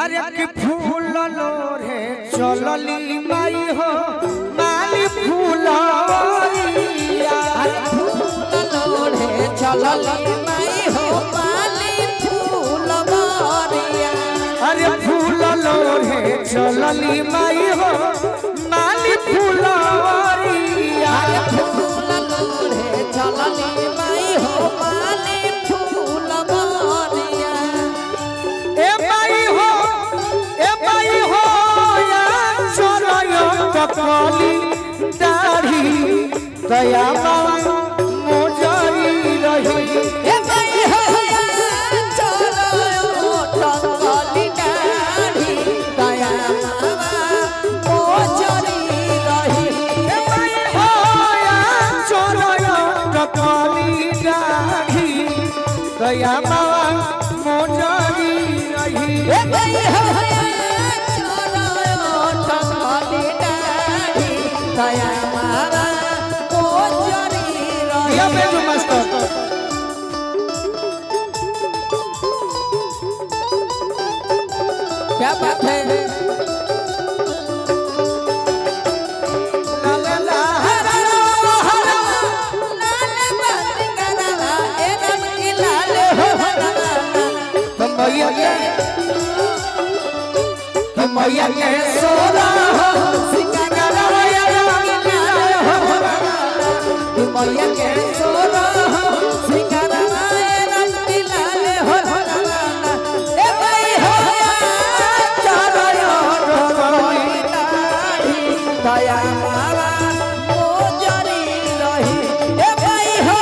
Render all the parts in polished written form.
अरे कि फूल लोरे चलली माई हो माली फूलरिया। अरे फूल लोरे चलली माई हो माली फूलरिया। अरे फूल लोरे चलली माई हो माली फूलरिया। अरे फूल लोरे चलली माई हो माली फूलरिया। ए माई हो या चलयो ककली दाढ़ी दया मोजरी रही। ए माई हो या चलयो ककली दाढ़ी दया मोजरी रही। ए माई हो या चलयो ककली दाढ़ी दया मोजरी रही। ए माई हो या चलयो ककली दाढ़ी दया मोजरी रही। या बेजू मास्टर क्या बात है। ला ला ला मैया के सोना हो सिंगारवया मैया के सोना हो सिंगारवया लाले हो ए भाई हो चलयो ककली दाढ़ी दया मोजरी रही। ए भाई हो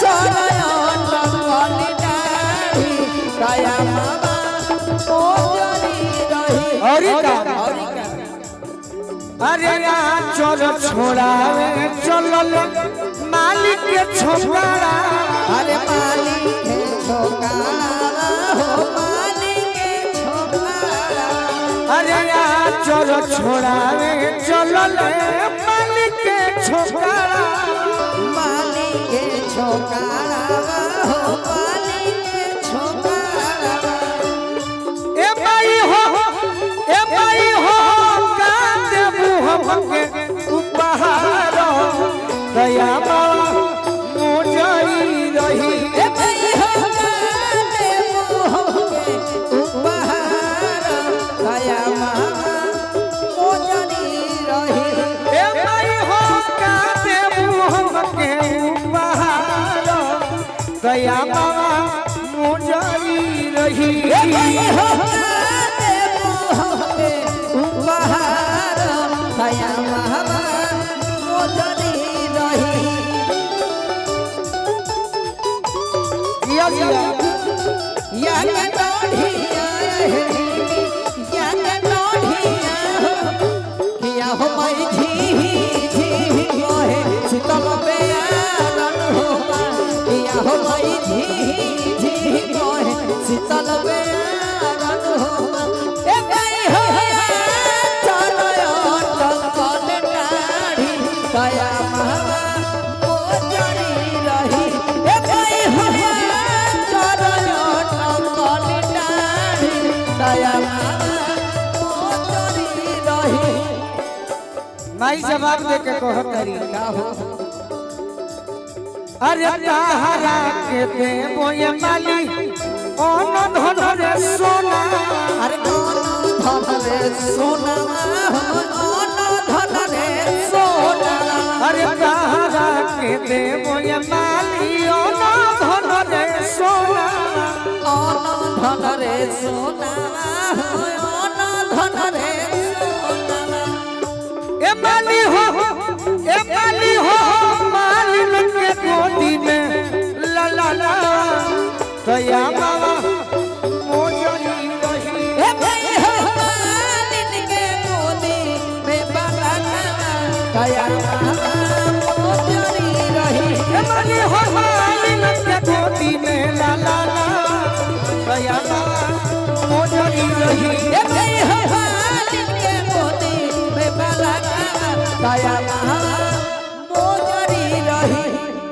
चलयो ककली दाढ़ी दया मोजरी रही। अरे यहाँ चल छोड़ावे चलल मालिक के छोकरा। अरे मालिक के छोकरा हो मालिक के छोकरा। अरे यहाँ चल छोड़ावे चलल मालिक के छोकरा। मालिक के छोकरा हो मालिक के छोकरा। ए माई हो का देबू हमके उपहार दया मोजरी रही। ए भाई हो देबू हमके उपहार दया मोजरी रही। ए माई हो का देबू हमके उपहार दया मोजरी रही। ए भाई हो देबू हमके उपहार दया मोजरी रही। जिया जिया या के डोढ़िया या के डोढ़िया किया हो मई झी झी मोहे शीतल बेयारन हो किया हो मई झी झी मोहे शीतल बेयारन हो। ए भाई हो चलयो ककली दाढ़ी दया मोजरी रही। ए भाई हो चलयो ककली दाढ़ी दया मोजरी रही। माई जवाब दे के कहत तारी का हो अरे ताहरा के देबो ये माली ओन धन रे सोना। अरे कौन धन रे सोना कौन धन रे सोना। अरे ताहरा के देबो ये माली ओन धन रे सोना। कौन धन रे सोना कौन धन रे सोना। ए माली हो मालिन के गोदी में ला ला ला दया